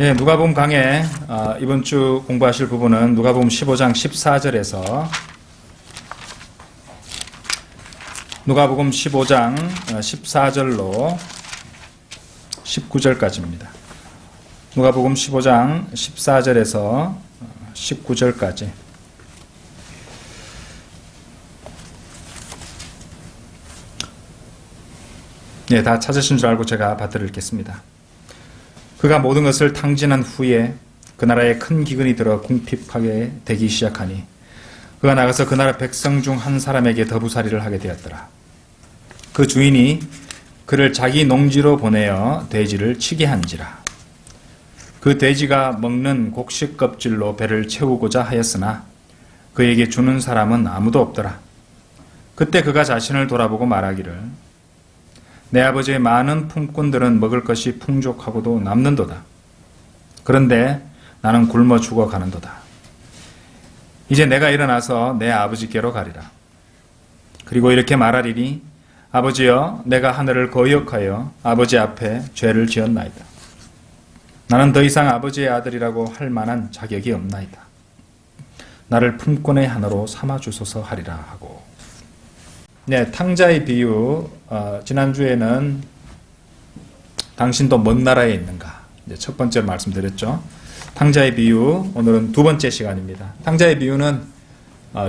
예, 누가복음 강해 이번 주 공부하실 부분은 누가복음 15장 14절에서 누가복음 15장 14절로 19절까지입니다. 누가복음 15장 14절에서 19절까지. 예, 다 찾으신 줄 알고 제가 받들어 읽겠습니다. 그가 모든 것을 탕진한 후에 그 나라에 큰 기근이 들어 궁핍하게 되기 시작하니 그가 나가서 그 나라 백성 중 한 사람에게 더부살이를 하게 되었더라. 그 주인이 그를 자기 농지로 보내어 돼지를 치게 한지라. 그 돼지가 먹는 곡식 껍질로 배를 채우고자 하였으나 그에게 주는 사람은 아무도 없더라. 그때 그가 자신을 돌아보고 말하기를 내 아버지의 많은 품꾼들은 먹을 것이 풍족하고도 남는도다. 그런데 나는 굶어 죽어가는도다. 이제 내가 일어나서 내 아버지께로 가리라. 그리고 이렇게 말하리니 아버지여, 내가 하늘을 거역하여 아버지 앞에 죄를 지었나이다. 나는 더 이상 아버지의 아들이라고 할 만한 자격이 없나이다. 나를 품꾼의 하나로 삼아주소서 하리라 하고. 네, 탕자의 비유. 지난주에는 당신도 먼 나라에 있는가? 첫 번째로 말씀드렸죠. 탕자의 비유. 오늘은 두 번째 시간입니다. 탕자의 비유는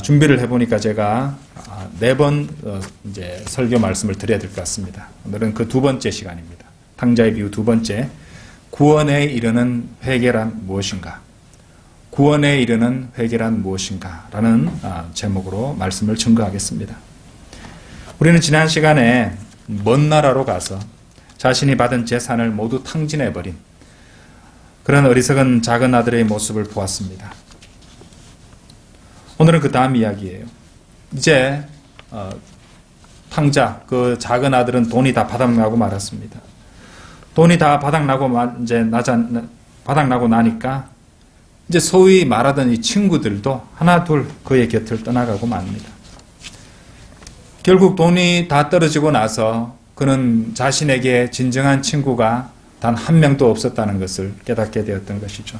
준비를 해보니까 제가 4번 이제 설교 말씀을 드려야 될 것 같습니다. 오늘은 그 두 번째 시간입니다. 탕자의 비유 두 번째. 구원에 이르는 회개란 무엇인가? 구원에 이르는 회개란 무엇인가? 라는 제목으로 말씀을 증거하겠습니다. 우리는 지난 시간에 먼 나라로 가서 자신이 받은 재산을 모두 탕진해버린 그런 어리석은 작은 아들의 모습을 보았습니다. 오늘은 그 다음 이야기예요. 이제 탕자, 그 작은 아들은 돈이 다 바닥나고 말았습니다. 돈이 다 바닥나고 나니까 이제 소위 말하던 이 친구들도 하나 둘 그의 곁을 떠나가고 맙니다. 결국 돈이 다 떨어지고 나서 그는 자신에게 진정한 친구가 단 한 명도 없었다는 것을 깨닫게 되었던 것이죠.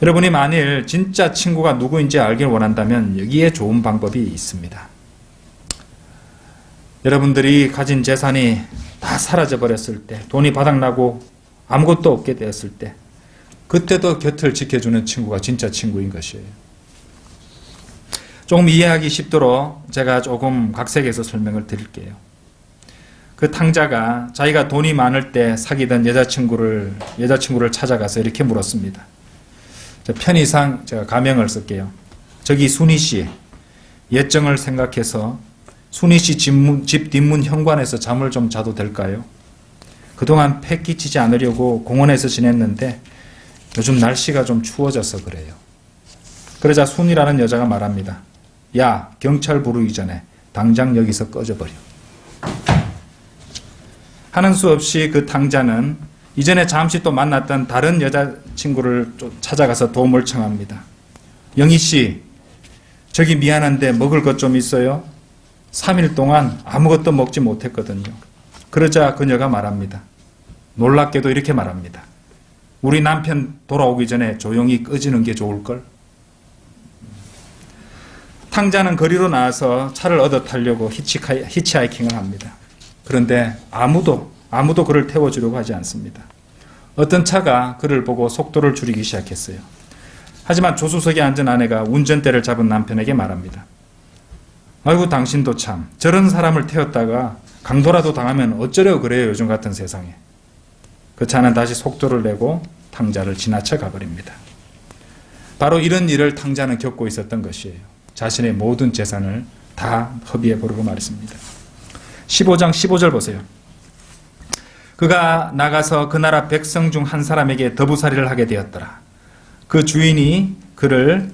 여러분이 만일 진짜 친구가 누구인지 알길 원한다면 여기에 좋은 방법이 있습니다. 여러분들이 가진 재산이 다 사라져 버렸을 때, 돈이 바닥나고 아무것도 없게 되었을 때, 그때도 곁을 지켜주는 친구가 진짜 친구인 것이에요. 조금 이해하기 쉽도록 제가 조금 각색해서 설명을 드릴게요. 그 탕자가 자기가 돈이 많을 때 사귀던 여자친구를 찾아가서 이렇게 물었습니다. 편의상 제가 가명을 쓸게요. 저기 순희 씨, 예정을 생각해서 순희 씨 집 뒷문 현관에서 잠을 좀 자도 될까요? 그동안 패 끼치지 않으려고 공원에서 지냈는데 요즘 날씨가 좀 추워져서 그래요. 그러자 순이라는 여자가 말합니다. 야, 경찰 부르기 전에 당장 여기서 꺼져버려. 하는 수 없이 그 탕자는 이전에 잠시 또 만났던 다른 여자친구를 찾아가서 도움을 청합니다. 영희 씨, 저기 미안한데 먹을 것 좀 있어요? 3일 동안 아무것도 먹지 못했거든요. 그러자 그녀가 말합니다. 놀랍게도 이렇게 말합니다. 우리 남편 돌아오기 전에 조용히 꺼지는 게 좋을걸? 탕자는 거리로 나와서 차를 얻어 타려고 히치하이킹을 합니다. 그런데 아무도 그를 태워주려고 하지 않습니다. 어떤 차가 그를 보고 속도를 줄이기 시작했어요. 하지만 조수석에 앉은 아내가 운전대를 잡은 남편에게 말합니다. 아이고, 당신도 참 저런 사람을 태웠다가 강도라도 당하면 어쩌려고 그래요, 요즘 같은 세상에. 그 차는 다시 속도를 내고 탕자를 지나쳐 가버립니다. 바로 이런 일을 탕자는 겪고 있었던 것이에요. 자신의 모든 재산을 다 허비해버리고 말했습니다. 15장 15절 보세요. 그가 나가서 그 나라 백성 중 한 사람에게 더부살이를 하게 되었더라. 그 주인이 그를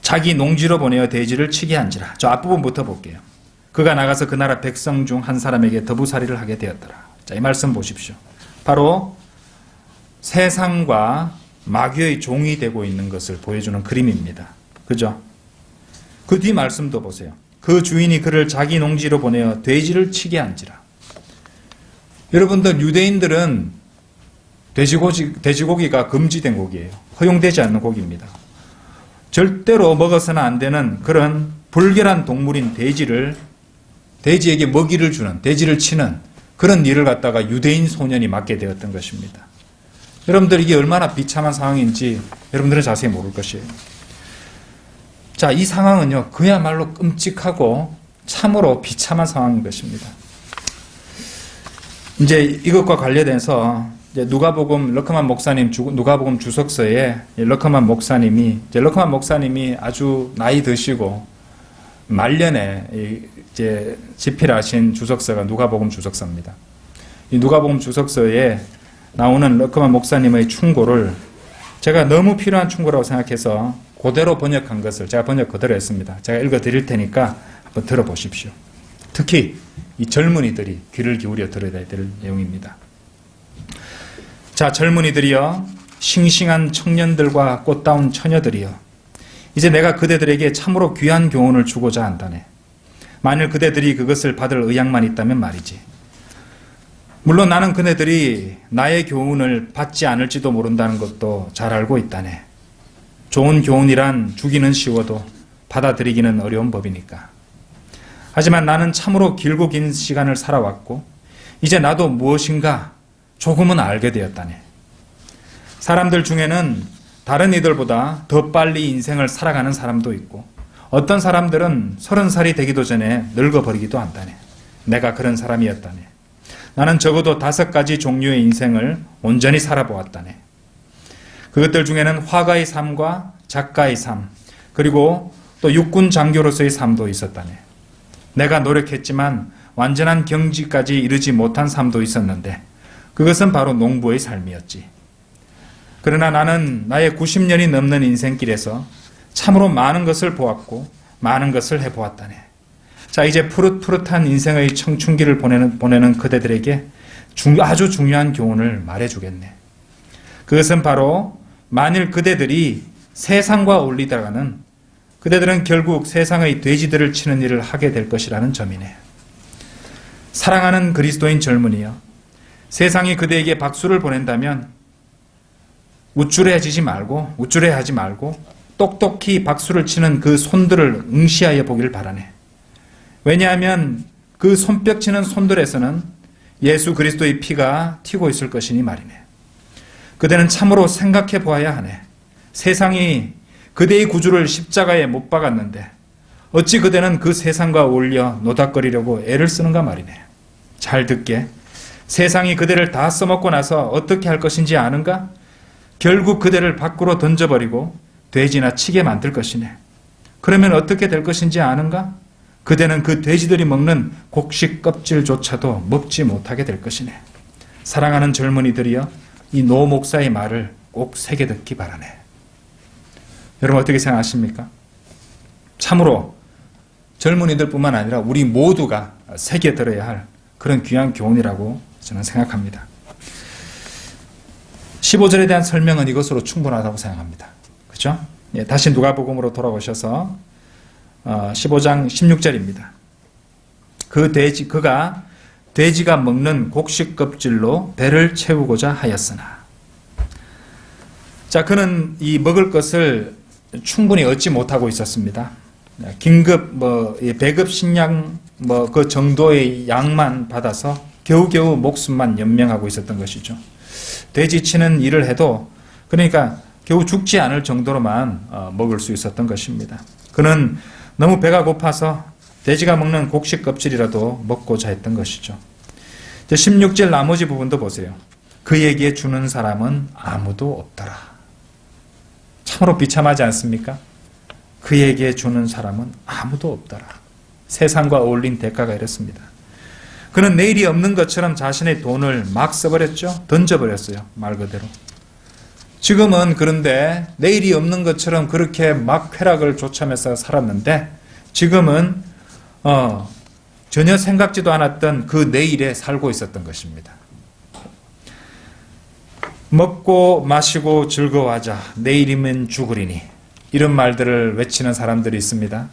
자기 농지로 보내어 돼지를 치게 한지라. 저 앞부분부터 볼게요. 그가 나가서 그 나라 백성 중 한 사람에게 더부살이를 하게 되었더라. 자, 이 말씀 보십시오. 바로 세상과 마귀의 종이 되고 있는 것을 보여주는 그림입니다. 그죠? 그 뒤 말씀도 보세요. 그 주인이 그를 자기 농지로 보내어 돼지를 치게 한지라. 여러분들 유대인들은 돼지고기가 금지된 고기예요. 허용되지 않는 고기입니다. 절대로 먹어서는 안 되는 그런 불결한 동물인 돼지에게 먹이를 주는, 돼지를 치는 그런 일을 갖다가 유대인 소년이 맡게 되었던 것입니다. 여러분들 이게 얼마나 비참한 상황인지 여러분들은 자세히 모를 것이에요. 자, 이 상황은요, 그야말로 끔찍하고 참으로 비참한 상황인 것입니다. 이제 이것과 관련해서 이제 누가복음 러커만 목사님 누가복음 주석서에 러커만 목사님이 아주 나이 드시고 말년에 이제 집필하신 주석서가 누가복음 주석서입니다. 이 누가복음 주석서에 나오는 러커만 목사님의 충고를 제가 너무 필요한 충고라고 생각해서 그대로 번역한 것을 제가 번역 그대로 했습니다. 제가 읽어 드릴 테니까 한번 들어보십시오. 특히 이 젊은이들이 귀를 기울여 들어야 될 내용입니다. 자, 젊은이들이여, 싱싱한 청년들과 꽃다운 처녀들이여, 이제 내가 그대들에게 참으로 귀한 교훈을 주고자 한다네. 만일 그대들이 그것을 받을 의향만 있다면 말이지. 물론 나는 그네들이 나의 교훈을 받지 않을지도 모른다는 것도 잘 알고 있다네. 좋은 교훈이란 주기는 쉬워도 받아들이기는 어려운 법이니까. 하지만 나는 참으로 길고 긴 시간을 살아왔고 이제 나도 무엇인가 조금은 알게 되었다네. 사람들 중에는 다른 이들보다 더 빨리 인생을 살아가는 사람도 있고 어떤 사람들은 30살이 되기도 전에 늙어버리기도 한다네. 내가 그런 사람이었다네. 나는 적어도 5가지 종류의 인생을 온전히 살아보았다네. 그것들 중에는 화가의 삶과 작가의 삶, 그리고 또 육군 장교로서의 삶도 있었다네. 내가 노력했지만 완전한 경지까지 이르지 못한 삶도 있었는데 그것은 바로 농부의 삶이었지. 그러나 나는 나의 90년이 넘는 인생길에서 참으로 많은 것을 보았고 많은 것을 해보았다네. 자, 이제 푸릇푸릇한 인생의 청춘기를 보내는 그대들에게 아주 중요한 교훈을 말해주겠네. 그것은 바로 만일 그대들이 세상과 어울리다가는 그대들은 결국 세상의 돼지들을 치는 일을 하게 될 것이라는 점이네. 사랑하는 그리스도인 젊은이여, 세상이 그대에게 박수를 보낸다면 우쭐해하지 말고 똑똑히 박수를 치는 그 손들을 응시하여 보기를 바라네. 왜냐하면 그 손뼉치는 손들에서는 예수 그리스도의 피가 튀고 있을 것이니 말이네. 그대는 참으로 생각해 보아야 하네. 세상이 그대의 구주를 십자가에 못 박았는데 어찌 그대는 그 세상과 어울려 노닥거리려고 애를 쓰는가 말이네. 잘 듣게. 세상이 그대를 다 써먹고 나서 어떻게 할 것인지 아는가? 결국 그대를 밖으로 던져버리고 돼지나 치게 만들 것이네. 그러면 어떻게 될 것인지 아는가? 그대는 그 돼지들이 먹는 곡식 껍질조차도 먹지 못하게 될 것이네. 사랑하는 젊은이들이여, 이 노 목사의 말을 꼭 새겨 듣기 바라네. 여러분 어떻게 생각하십니까? 참으로 젊은이들뿐만 아니라 우리 모두가 새겨 들어야 할 그런 귀한 교훈이라고 저는 생각합니다. 15절에 대한 설명은 이것으로 충분하다고 생각합니다. 그렇죠? 예, 다시 누가복음으로 돌아오셔서 15장 16절입니다. 그가 돼지가 먹는 곡식 껍질로 배를 채우고자 하였으나. 자, 그는 이 먹을 것을 충분히 얻지 못하고 있었습니다. 긴급 배급 식량 그 정도의 양만 받아서 겨우겨우 목숨만 연명하고 있었던 것이죠. 돼지 치는 일을 해도 그러니까 겨우 죽지 않을 정도로만 먹을 수 있었던 것입니다. 그는 너무 배가 고파서 돼지가 먹는 곡식 껍질이라도 먹고자 했던 것이죠. 16절 나머지 부분도 보세요. 그에게 주는 사람은 아무도 없더라. 참으로 비참하지 않습니까? 그에게 주는 사람은 아무도 없더라. 세상과 어울린 대가가 이렇습니다. 그는 내일이 없는 것처럼 자신의 돈을 막 써버렸죠. 던져버렸어요. 말 그대로. 지금은 그런데 내일이 없는 것처럼 그렇게 막 쾌락을 쫓아면서 살았는데 지금은 전혀 생각지도 않았던 그 내일에 살고 있었던 것입니다. 먹고 마시고 즐거워하자. 내일이면 죽으리니. 이런 말들을 외치는 사람들이 있습니다.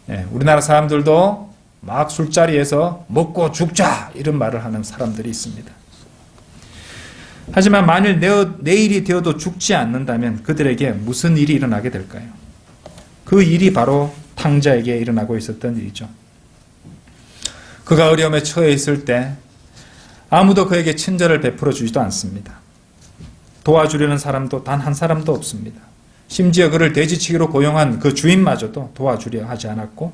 예, 우리나라 사람들도 막 술자리에서 먹고 죽자 이런 말을 하는 사람들이 있습니다. 하지만 만일 내일이 되어도 죽지 않는다면 그들에게 무슨 일이 일어나게 될까요? 그 일이 바로 탕자에게 일어나고 있었던 일이죠. 그가 어려움에 처해 있을 때 아무도 그에게 친절을 베풀어 주지도 않습니다. 도와주려는 사람도 단 한 사람도 없습니다. 심지어 그를 돼지치기로 고용한 그 주인마저도 도와주려 하지 않았고,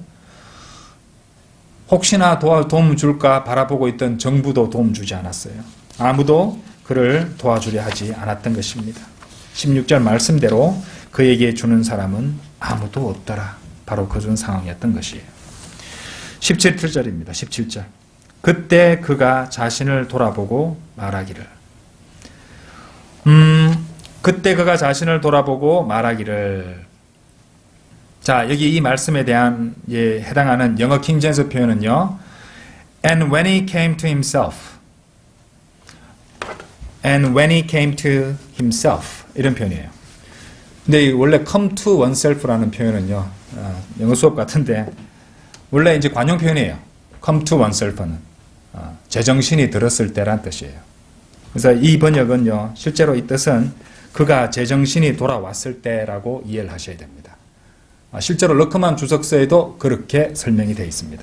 혹시나 도움 줄까 바라보고 있던 정부도 도움 주지 않았어요. 아무도 그를 도와주려 하지 않았던 것입니다. 16절 말씀대로 그에게 주는 사람은 아무도 없더라. 바로 그런 상황이었던 것이에요. 17절입니다. 17절. 그때 그가 자신을 돌아보고 말하기를. 그때 그가 자신을 돌아보고 말하기를. 자, 여기 이 말씀에 대한 해당하는 영어 킹제임스 표현은요. And when he came to himself. And when he came to himself. 이런 표현이에요. 근데 원래 come to oneself라는 표현은요. 영어 수업 같은데 원래 이제 관용 표현이에요. come to oneself는. 제정신이 들었을 때란 뜻이에요. 그래서 이 번역은요. 실제로 이 뜻은 그가 제정신이 돌아왔을 때라고 이해를 하셔야 됩니다. 실제로 러크만 주석서에도 그렇게 설명이 되어 있습니다.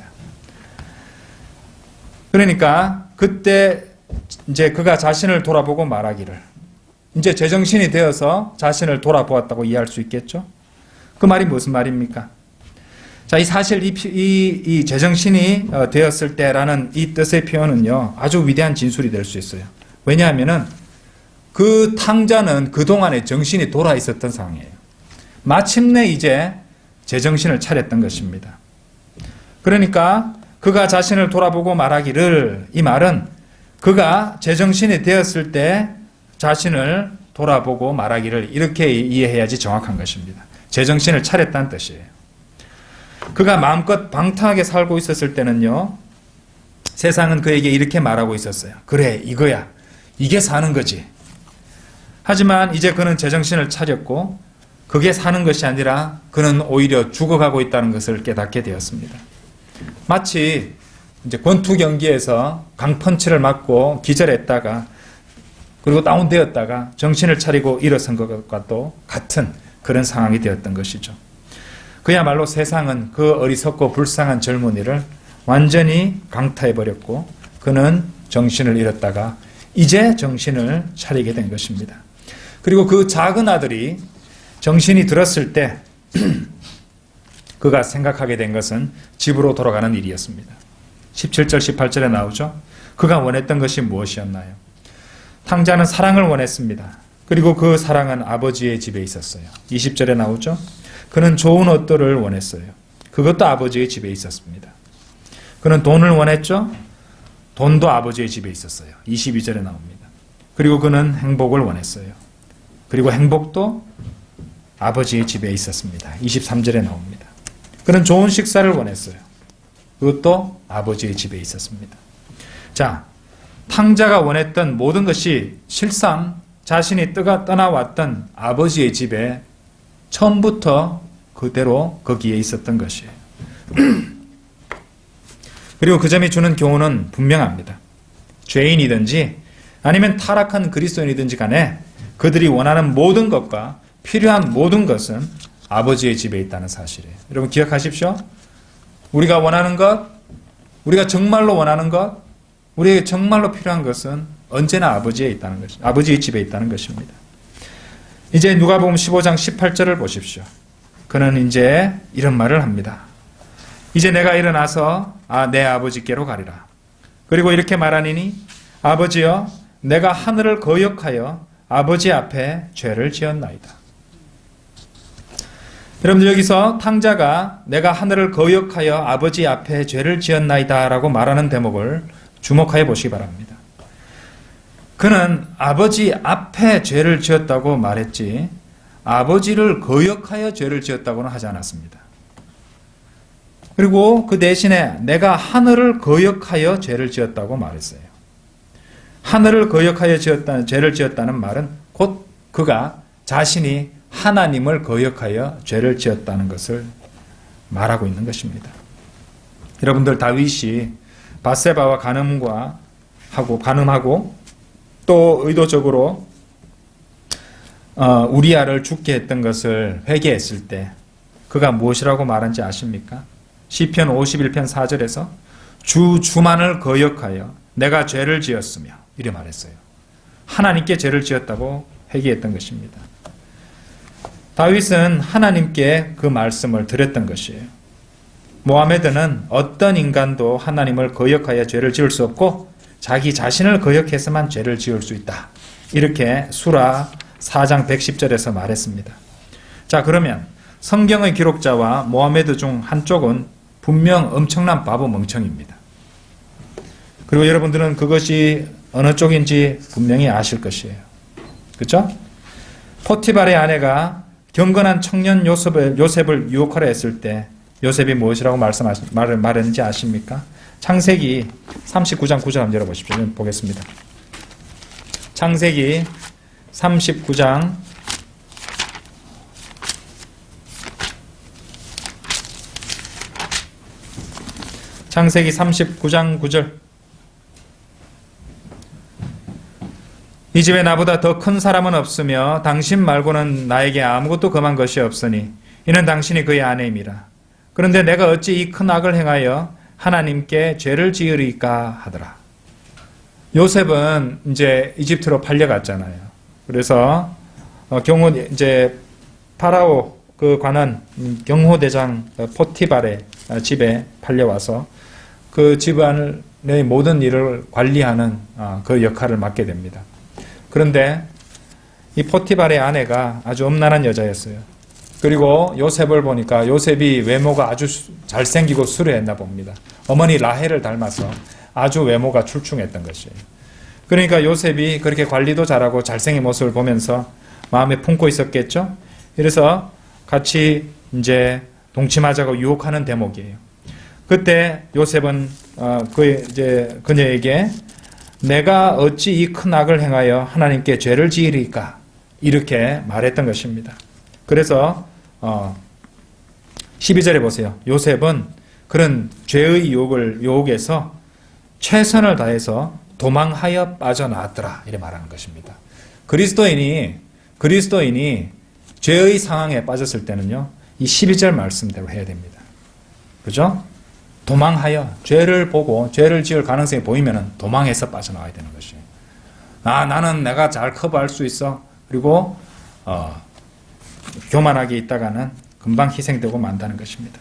그러니까 그때 이제 그가 자신을 돌아보고 말하기를, 이제 제정신이 되어서 자신을 돌아보았다고 이해할 수 있겠죠? 그 말이 무슨 말입니까? 자, 이 사실 이 제정신이 되었을 때라는 이 뜻의 표현은요, 아주 위대한 진술이 될 수 있어요. 왜냐하면은 그 탕자는 그동안에 정신이 돌아 있었던 상황이에요. 마침내 이제 제정신을 차렸던 것입니다. 그러니까 그가 자신을 돌아보고 말하기를, 이 말은 그가 제정신이 되었을 때 자신을 돌아보고 말하기를, 이렇게 이해해야지 정확한 것입니다. 제정신을 차렸다는 뜻이에요. 그가 마음껏 방탕하게 살고 있었을 때는요, 세상은 그에게 이렇게 말하고 있었어요. 그래, 이거야. 이게 사는 거지. 하지만 이제 그는 제정신을 차렸고 그게 사는 것이 아니라 그는 오히려 죽어가고 있다는 것을 깨닫게 되었습니다. 마치 이제 권투 경기에서 강펀치를 맞고 기절했다가 그리고 다운되었다가 정신을 차리고 일어선 것과도 같은 그런 상황이 되었던 것이죠. 그야말로 세상은 그 어리석고 불쌍한 젊은이를 완전히 강타해버렸고 그는 정신을 잃었다가 이제 정신을 차리게 된 것입니다. 그리고 그 작은 아들이 정신이 들었을 때 그가 생각하게 된 것은 집으로 돌아가는 일이었습니다. 17절, 18절에 나오죠. 그가 원했던 것이 무엇이었나요? 탕자는 사랑을 원했습니다. 그리고 그 사랑은 아버지의 집에 있었어요. 20절에 나오죠. 그는 좋은 옷들을 원했어요. 그것도 아버지의 집에 있었습니다. 그는 돈을 원했죠. 돈도 아버지의 집에 있었어요. 22절에 나옵니다. 그리고 그는 행복을 원했어요. 그리고 행복도 아버지의 집에 있었습니다. 23절에 나옵니다. 그는 좋은 식사를 원했어요. 그것도 아버지의 집에 있었습니다. 자, 탕자가 원했던 모든 것이 실상 자신이 떠나왔던 아버지의 집에 처음부터 그대로 거기에 있었던 것이에요. 그리고 그 점이 주는 교훈은 분명합니다. 죄인이든지 아니면 타락한 그리스도인이든지 간에 그들이 원하는 모든 것과 필요한 모든 것은 아버지의 집에 있다는 사실이에요. 여러분 기억하십시오. 우리가 원하는 것, 우리가 정말로 원하는 것, 우리에게 정말로 필요한 것은 언제나 아버지에 있다는 것이, 아버지의 집에 있다는 것입니다. 이제 누가복음 15장 18절을 보십시오. 그는 이제 이런 말을 합니다. 이제 내가 일어나서 내 아버지께로 가리라. 그리고 이렇게 말하니니 아버지여 내가 하늘을 거역하여 아버지 앞에 죄를 지었나이다. 여러분들 여기서 탕자가 내가 하늘을 거역하여 아버지 앞에 죄를 지었나이다 라고 말하는 대목을 주목하여 보시기 바랍니다. 그는 아버지 앞에 죄를 지었다고 말했지 아버지를 거역하여 죄를 지었다고는 하지 않았습니다. 그리고 그 대신에 내가 하늘을 거역하여 죄를 지었다고 말했어요. 하늘을 거역하여 죄를 지었다는 말은 곧 그가 자신이 하나님을 거역하여 죄를 지었다는 것을 말하고 있는 것입니다. 여러분들 다윗이 밧세바와 간음하고 또 의도적으로 우리아를 죽게 했던 것을 회개했을 때 그가 무엇이라고 말한지 아십니까? 시편 51편 4절에서 주만을 거역하여 내가 죄를 지었으며 이래 말했어요. 하나님께 죄를 지었다고 회개했던 것입니다. 다윗은 하나님께 그 말씀을 드렸던 것이에요. 모하메드는 어떤 인간도 하나님을 거역하여 죄를 지을 수 없고 자기 자신을 거역해서만 죄를 지을 수 있다. 이렇게 수라 4장 110절에서 말했습니다. 자, 그러면 성경의 기록자와 모하메드 중 한쪽은 분명 엄청난 바보 멍청입니다. 그리고 여러분들은 그것이 어느 쪽인지 분명히 아실 것이에요. 그렇죠? 포티발의 아내가 경건한 청년 요셉을 유혹하려 했을 때 요셉이 무엇이라고 말했는지 아십니까? 창세기 39장 9절 한번 열어보십시오. 보겠습니다. 창세기 39장 9절. 이 집에 나보다 더 큰 사람은 없으며 당신 말고는 나에게 아무것도 금한 것이 없으니 이는 당신이 그의 아내임이라. 그런데 내가 어찌 이 큰 악을 행하여 하나님께 죄를 지으리까 하더라. 요셉은 이제 이집트로 팔려갔잖아요. 그래서 이제 파라오 그 관원 경호대장 포티발의 집에 팔려와서 그 집안의 모든 일을 관리하는 그 역할을 맡게 됩니다. 그런데 이 포티발의 아내가 아주 엄란한 여자였어요. 그리고 요셉을 보니까 요셉이 외모가 아주 잘생기고 수려했나 봅니다. 어머니 라헬을 닮아서 아주 외모가 출중했던 것이에요. 그러니까 요셉이 그렇게 관리도 잘하고 잘생긴 모습을 보면서 마음에 품고 있었겠죠. 그래서 같이 이제 동침하자고 유혹하는 대목이에요. 그때 요셉은 그녀에게 내가 어찌 이 큰 악을 행하여 하나님께 죄를 지으리까 이렇게 말했던 것입니다. 그래서 12절에 보세요. 요셉은 그런 죄의 유혹에서 최선을 다해서 도망하여 빠져나왔더라 이렇게 말하는 것입니다. 그리스도인이 죄의 상황에 빠졌을 때는요, 이 12절 말씀대로 해야 됩니다. 그죠? 도망하여 죄를 보고 죄를 지을 가능성이 보이면 도망해서 빠져나와야 되는 것이에요. 나는 내가 잘 커버할 수 있어. 그리고 교만하게 있다가는 금방 희생되고 만다는 것입니다.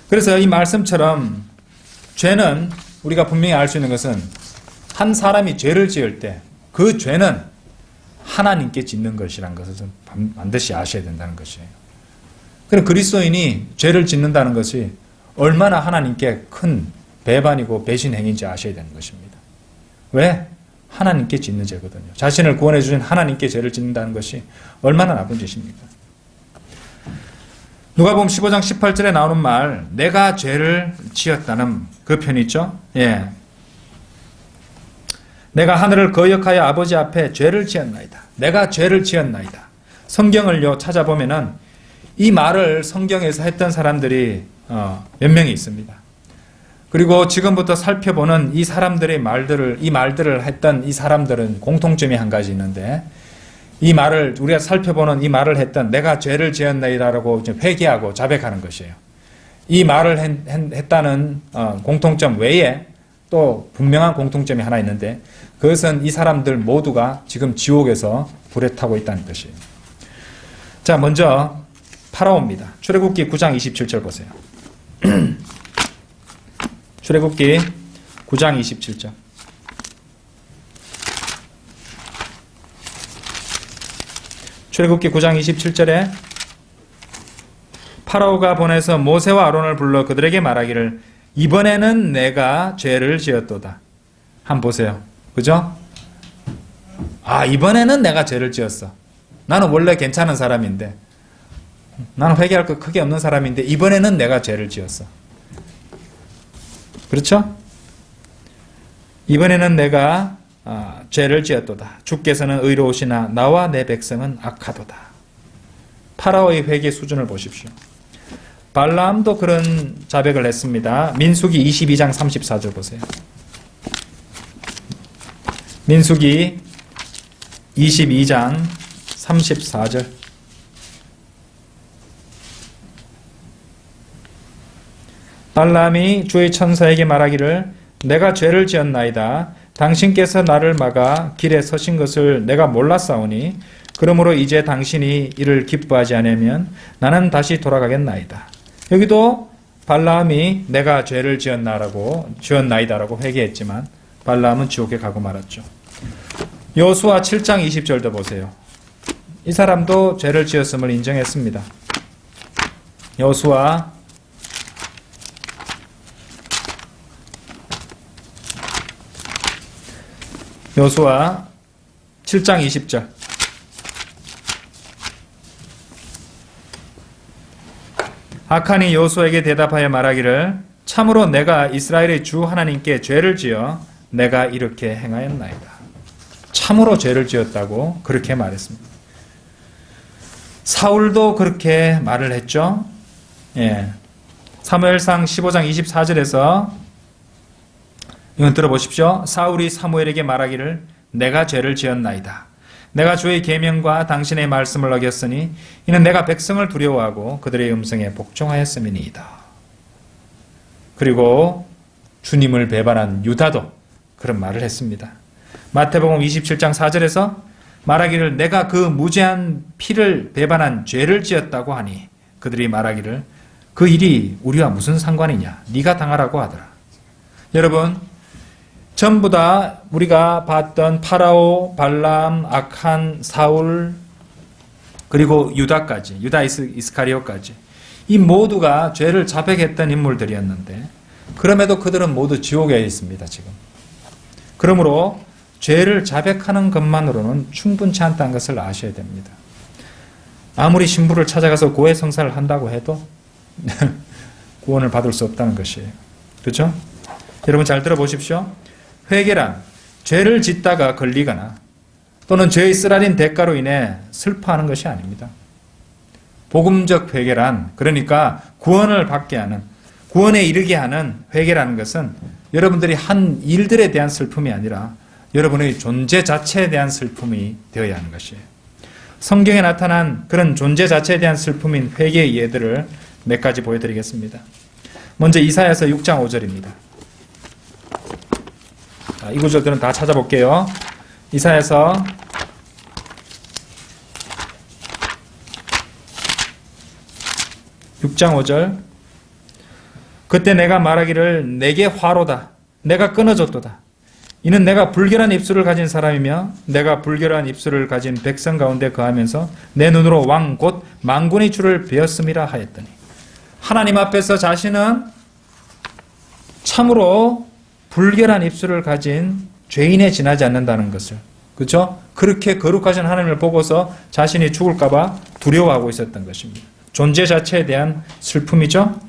그래서 이 말씀처럼 죄는 우리가 분명히 알 수 있는 것은 한 사람이 죄를 지을 때 그 죄는 하나님께 짓는 것이라는 것을 반드시 아셔야 된다는 것이에요. 그럼 그리스도인이 죄를 짓는다는 것이 얼마나 하나님께 큰 배반이고 배신 행위인지 아셔야 되는 것입니다. 왜? 하나님께 짓는 죄거든요. 자신을 구원해 주신 하나님께 죄를 짓는다는 것이 얼마나 나쁜 짓입니까? 누가복음 15장 18절에 나오는 말, 내가 죄를 지었다는 그 편이 있죠. 예. 내가 하늘을 거역하여 아버지 앞에 죄를 지었나이다. 내가 죄를 지었나이다. 성경을요 찾아보면은 이 말을 성경에서 했던 사람들이 몇 명이 있습니다. 그리고 지금부터 살펴보는 이 말들을 했던 이 사람들은 공통점이 한 가지 있는데, 우리가 살펴보는 이 말을 했던 내가 죄를 지었나이다라고 회개하고 자백하는 것이에요. 이 말을 했다는 공통점 외에 또 분명한 공통점이 하나 있는데, 그것은 이 사람들 모두가 지금 지옥에서 불에 타고 있다는 것이에요. 자, 먼저 파라오입니다. 출애굽기 9장 27절 보세요. 출애굽기 9장 27절. 출애굽기 9장 27절에 파라오가 보내서 모세와 아론을 불러 그들에게 말하기를 이번에는 내가 죄를 지었도다. 한번 보세요. 그죠? 이번에는 내가 죄를 지었어. 나는 원래 괜찮은 사람인데, 나는 회개할 거 크게 없는 사람인데 이번에는 내가 죄를 지었어. 그렇죠? 이번에는 내가 죄를 지었도다. 주께서는 의로우시나 나와 내 백성은 악하도다. 파라오의 회개 수준을 보십시오. 발람도 그런 자백을 했습니다. 민수기 22장 34절 보세요. 민수기 22장 34절. 발람이 주의 천사에게 말하기를 내가 죄를 지었나이다. 당신께서 나를 막아 길에 서신 것을 내가 몰랐사오니 그러므로 이제 당신이 이를 기뻐하지 않으면 나는 다시 돌아가겠나이다. 여기도 발람이 내가 죄를 지었나이다라고 회개했지만 발람은 지옥에 가고 말았죠. 여호수아 7장 20절도 보세요. 이 사람도 죄를 지었음을 인정했습니다. 여호수아 7장 20절. 아칸이 여호수아에게 대답하여 말하기를 참으로 내가 이스라엘의 주 하나님께 죄를 지어 내가 이렇게 행하였나이다. 참으로 죄를 지었다고 그렇게 말했습니다. 사울도 그렇게 말을 했죠. 사무엘상 15장 24절에서 이건 들어보십시오. 사울이 사무엘에게 말하기를 내가 죄를 지었나이다. 내가 주의 계명과 당신의 말씀을 어겼으니 이는 내가 백성을 두려워하고 그들의 음성에 복종하였음이니이다. 그리고 주님을 배반한 유다도 그런 말을 했습니다. 마태복음 27장 4절에서 말하기를 내가 그 무죄한 피를 배반한 죄를 지었다고 하니 그들이 말하기를 그 일이 우리와 무슨 상관이냐 네가 당하라고 하더라. 여러분, 전부 다 우리가 봤던 파라오, 발람, 아칸, 사울, 그리고 유다까지, 유다 이스카리오까지 이 모두가 죄를 자백했던 인물들이었는데 그럼에도 그들은 모두 지옥에 있습니다. 지금. 그러므로 죄를 자백하는 것만으로는 충분치 않다는 것을 아셔야 됩니다. 아무리 신부를 찾아가서 고해성사를 한다고 해도 구원을 받을 수 없다는 것이에요. 그렇죠? 여러분 잘 들어보십시오. 회개란 죄를 짓다가 걸리거나 또는 죄의 쓰라린 대가로 인해 슬퍼하는 것이 아닙니다. 복음적 회개란, 그러니까 구원을 받게 하는, 구원에 이르게 하는 회개라는 것은 여러분들이 한 일들에 대한 슬픔이 아니라 여러분의 존재 자체에 대한 슬픔이 되어야 하는 것이에요. 성경에 나타난 그런 존재 자체에 대한 슬픔인 회개의 예들을 몇 가지 보여드리겠습니다. 먼저 이사야서 6장 5절입니다. 이 구절들은 다 찾아볼게요. 이사야서 6장 5절. 그때 내가 말하기를 내게 화로다. 내가 끊어졌도다. 이는 내가 불결한 입술을 가진 사람이며 내가 불결한 입술을 가진 백성 가운데 거하면서 내 눈으로 왕 곧 만군의 주를 베었음이라 하였더니. 하나님 앞에서 자신은 참으로 불결한 입술을 가진 죄인에 지나지 않는다는 것을, 그렇죠? 그렇게 거룩하신 하나님을 보고서 자신이 죽을까 봐 두려워하고 있었던 것입니다. 존재 자체에 대한 슬픔이죠.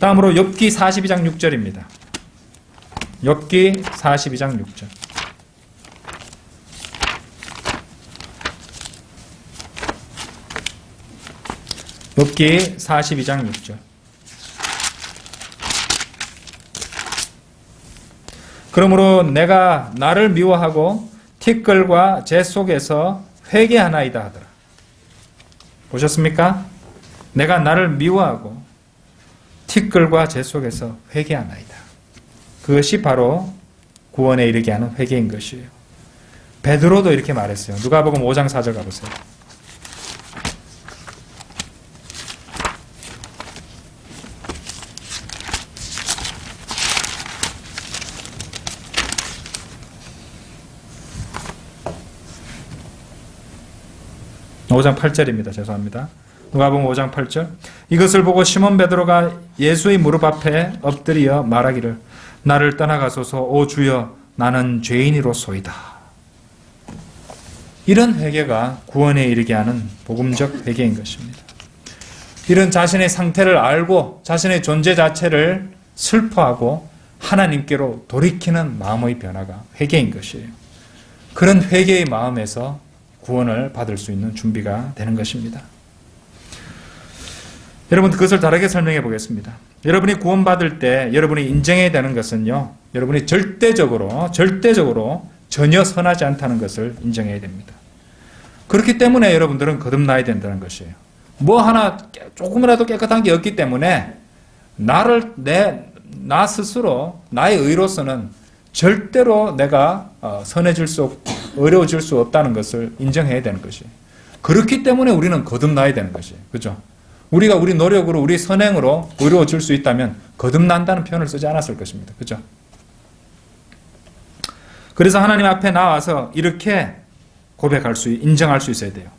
다음으로 욥기 42장 6절입니다. 욥기 42장 6절. 욥기 42장 6절. 그러므로 내가 나를 미워하고 티끌과 재 속에서 회개하나이다 하더라. 보셨습니까? 내가 나를 미워하고 티끌과 재 속에서 회개하나이다. 그것이 바로 구원에 이르게 하는 회개인 것이에요. 베드로도 이렇게 말했어요. 누가복음 5장 4절 가보세요. (5장 8절입니다. 죄송합니다. 누가복음 5장 8절. 이것을 보고 시몬 베드로가 예수의 무릎 앞에 엎드려 말하기를 나를 떠나가소서 오 주여 나는 죄인이로소이다. 이런 회개가 구원에 이르게 하는 복음적 회개인 것입니다. 이런 자신의 상태를 알고 자신의 존재 자체를 슬퍼하고 하나님께로 돌이키는 마음의 변화가 회개인 것이에요. 그런 회개의 마음에서 구원을 받을 수 있는 준비가 되는 것입니다. 여러분, 그것을 다르게 설명해 보겠습니다. 여러분이 구원받을 때 여러분이 인정해야 되는 것은요, 여러분이 절대적으로 전혀 선하지 않다는 것을 인정해야 됩니다. 그렇기 때문에 여러분들은 거듭나야 된다는 것이에요. 뭐 하나 조금이라도 깨끗한 게 없기 때문에 나 스스로 나의 의로서는 절대로 내가 어려워질 수 없다는 것을 인정해야 되는 것이에요. 그렇기 때문에 우리는 거듭나야 되는 것이에요. 그죠? 우리가 우리 노력으로 우리 선행으로 의로워질 수 있다면 거듭난다는 표현을 쓰지 않았을 것입니다. 그죠? 그래서 하나님 앞에 나와서 이렇게 인정할 수 있어야 돼요.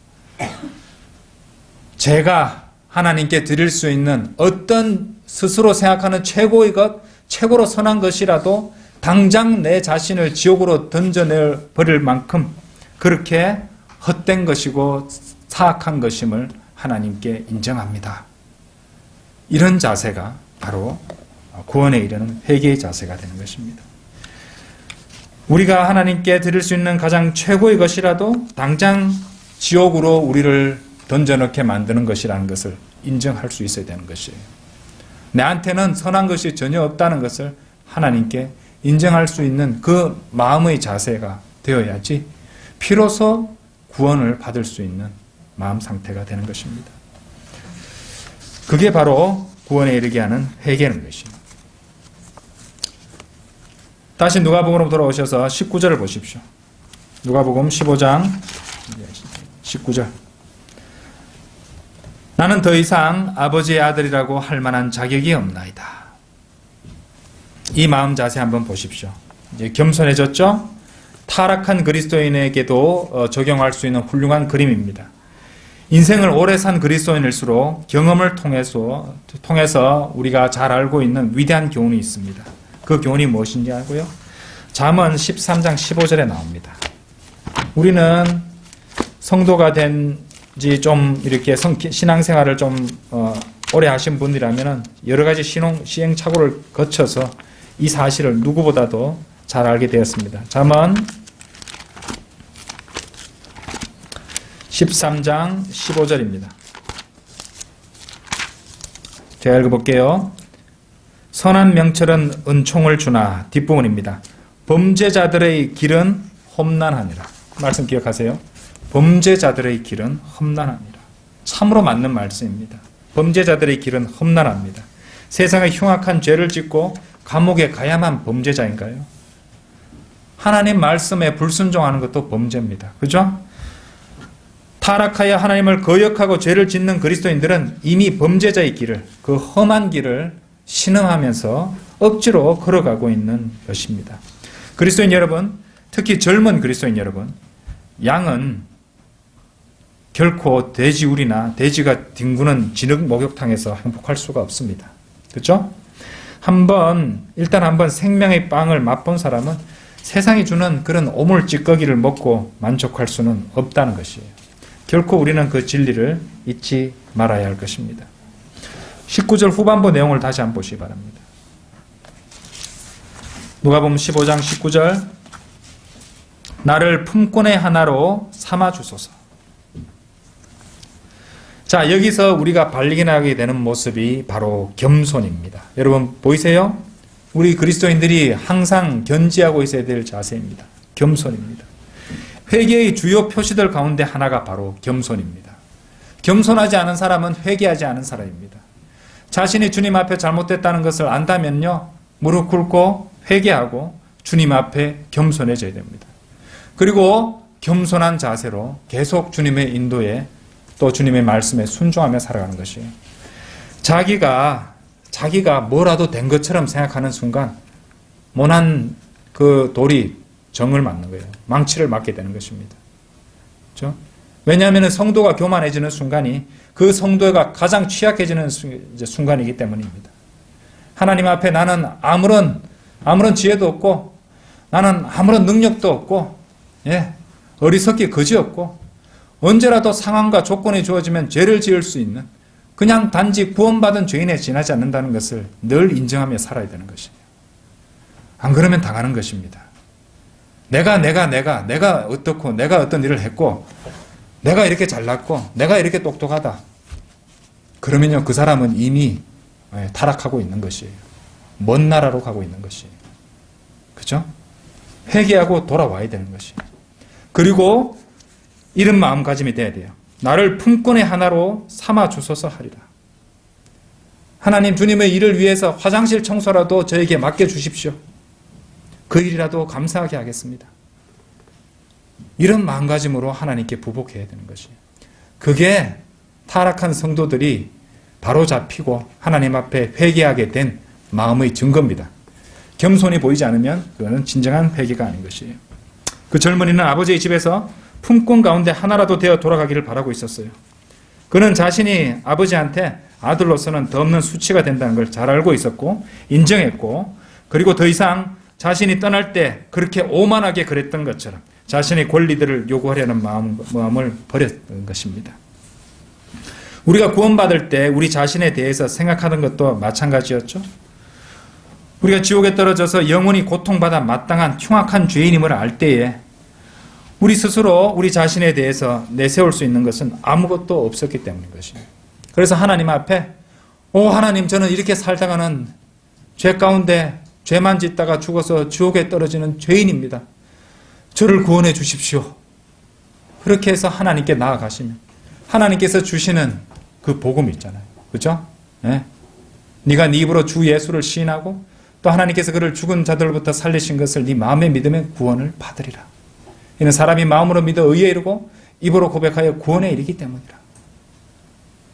제가 하나님께 드릴 수 있는 어떤 스스로 생각하는 최고의 것, 최고로 선한 것이라도 당장 내 자신을 지옥으로 던져버릴 만큼 그렇게 헛된 것이고 사악한 것임을 하나님께 인정합니다. 이런 자세가 바로 구원에 이르는 회개의 자세가 되는 것입니다. 우리가 하나님께 드릴 수 있는 가장 최고의 것이라도 당장 지옥으로 우리를 던져넣게 만드는 것이라는 것을 인정할 수 있어야 되는 것이에요. 내한테는 선한 것이 전혀 없다는 것을 하나님께 인정할 수 있는 그 마음의 자세가 되어야지 비로소 구원을 받을 수 있는 마음 상태가 되는 것입니다. 그게 바로 구원에 이르게 하는 회개는 것입니다. 다시 누가복음으로 돌아오셔서 19절을 보십시오. 누가복음 15장 19절. 나는 더 이상 아버지의 아들이라고 할 만한 자격이 없나이다. 이 마음 자세 한번 보십시오. 이제 겸손해졌죠? 타락한 그리스도인에게도 적용할 수 있는 훌륭한 그림입니다. 인생을 오래 산 그리스도인일수록 경험을 통해서 우리가 잘 알고 있는 위대한 교훈이 있습니다. 그 교훈이 무엇인지 알고요? 잠언 13장 15절에 나옵니다. 우리는 성도가 된 지 좀 이렇게 신앙생활을 좀 오래 하신 분이라면 여러 가지 시행착오를 거쳐서 이 사실을 누구보다도 잘 알게 되었습니다. 잠언 13장 15절입니다. 제가 읽어볼게요. 선한 명철은 은총을 주나 뒷부분입니다. 범죄자들의 길은 험난하니라. 말씀 기억하세요. 범죄자들의 길은 험난합니다. 참으로 맞는 말씀입니다. 범죄자들의 길은 험난합니다. 세상에 흉악한 죄를 짓고 감옥에 가야만 범죄자인가요? 하나님 말씀에 불순종하는 것도 범죄입니다. 그죠? 타락하여 하나님을 거역하고 죄를 짓는 그리스도인들은 이미 범죄자의 길을, 그 험한 길을 신음하면서 억지로 걸어가고 있는 것입니다. 그리스도인 여러분, 특히 젊은 그리스도인 여러분, 양은 결코 돼지우리나 돼지가 뒹구는 진흙 목욕탕에서 행복할 수가 없습니다. 그렇죠? 일단 한번 생명의 빵을 맛본 사람은 세상이 주는 그런 오물 찌꺼기를 먹고 만족할 수는 없다는 것이에요. 결코 우리는 그 진리를 잊지 말아야 할 것입니다. 19절 후반부 내용을 다시 한번 보시기 바랍니다. 누가복음 15장 19절. 나를 품꾼의 하나로 삼아 주소서. 자, 여기서 우리가 발견하게 되는 모습이 바로 겸손입니다. 여러분 보이세요? 우리 그리스도인들이 항상 견지하고 있어야 될 자세입니다. 겸손입니다. 회개의 주요 표시들 가운데 하나가 바로 겸손입니다. 겸손하지 않은 사람은 회개하지 않은 사람입니다. 자신이 주님 앞에 잘못됐다는 것을 안다면요, 무릎 꿇고 회개하고 주님 앞에 겸손해져야 됩니다. 그리고 겸손한 자세로 계속 주님의 인도에 또 주님의 말씀에 순종하며 살아가는 것이에요. 자기가 뭐라도 된 것처럼 생각하는 순간 모난 그 돌이 정을 맞는 거예요. 망치를 맞게 되는 것입니다. 그렇죠? 왜냐하면 성도가 교만해지는 순간이 그 성도가 가장 취약해지는 순간이기 때문입니다. 하나님 앞에 나는 아무런 지혜도 없고 나는 아무런 능력도 없고 어리석기 거지없고 언제라도 상황과 조건이 주어지면 죄를 지을 수 있는 그냥 단지 구원받은 죄인에 지나지 않는다는 것을 늘 인정하며 살아야 되는 것이에요. 안 그러면 당하는 것입니다. 내가 어떻고 내가 어떤 일을 했고 내가 이렇게 잘났고 내가 이렇게 똑똑하다. 그러면요 그 사람은 이미 타락하고 있는 것이에요. 먼 나라로 가고 있는 것이에요. 그죠? 회개하고 돌아와야 되는 것이에요. 그리고 이런 마음가짐이 돼야 돼요. 나를 품꾼의 하나로 삼아 주소서 하리라. 하나님, 주님의 일을 위해서 화장실 청소라도 저에게 맡겨주십시오. 그 일이라도 감사하게 하겠습니다. 이런 마음가짐으로 하나님께 부복해야 되는 것이에요. 그게 타락한 성도들이 바로 잡히고 하나님 앞에 회개하게 된 마음의 증거입니다. 겸손이 보이지 않으면 그거는 진정한 회개가 아닌 것이에요. 그 젊은이는 아버지의 집에서 품꾼 가운데 하나라도 되어 돌아가기를 바라고 있었어요. 그는 자신이 아버지한테 아들로서는 더 없는 수치가 된다는 걸 잘 알고 있었고 인정했고, 그리고 더 이상 자신이 떠날 때 그렇게 오만하게 그랬던 것처럼 자신의 권리들을 요구하려는 마음을 버렸던 것입니다. 우리가 구원받을 때 우리 자신에 대해서 생각하는 것도 마찬가지였죠. 우리가 지옥에 떨어져서 영원히 고통받아 마땅한 흉악한 죄인임을 알 때에 우리 스스로 우리 자신에 대해서 내세울 수 있는 것은 아무것도 없었기 때문인 것입니다. 그래서 하나님 앞에 하나님, 저는 이렇게 살다가는 죄 가운데 죄만 짓다가 죽어서 지옥에 떨어지는 죄인입니다. 저를 구원해 주십시오. 그렇게 해서 하나님께 나아가시면 하나님께서 주시는 그 복음이 있잖아요. 그렇죠? 네. 네가 네 입으로 주 예수를 시인하고 또 하나님께서 그를 죽은 자들로부터 살리신 것을 네 마음에 믿으면 구원을 받으리라. 이는 사람이 마음으로 믿어 의에 이르고 입으로 고백하여 구원에 이르기 때문이라.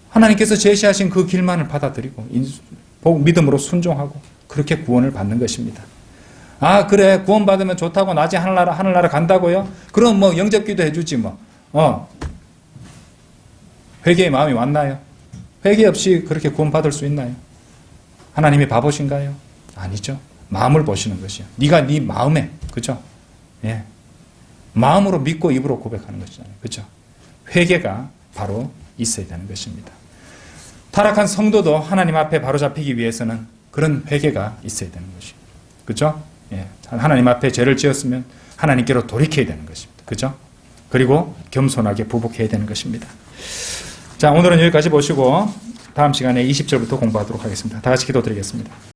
하나님께서 제시하신 그 길만을 받아들이고 믿음으로 순종하고 그렇게 구원을 받는 것입니다. 아, 그래, 구원받으면 좋다고 낮에 하늘나라 간다고요? 그럼 뭐 영접기도 해주지 뭐. 회개의 마음이 왔나요? 회개 없이 그렇게 구원받을 수 있나요? 하나님이 바보신가요? 아니죠. 마음을 보시는 것이요. 네가 네 마음에, 그죠? 예. 마음으로 믿고 입으로 고백하는 것이잖아요. 그죠? 회개가 바로 있어야 되는 것입니다. 타락한 성도도 하나님 앞에 바로잡히기 위해서는 그런 회개가 있어야 되는 것이죠. 그죠? 예. 하나님 앞에 죄를 지었으면 하나님께로 돌이켜야 되는 것입니다. 그죠? 그리고 겸손하게 부복해야 되는 것입니다. 자, 오늘은 여기까지 보시고 다음 시간에 20절부터 공부하도록 하겠습니다. 다 같이 기도드리겠습니다.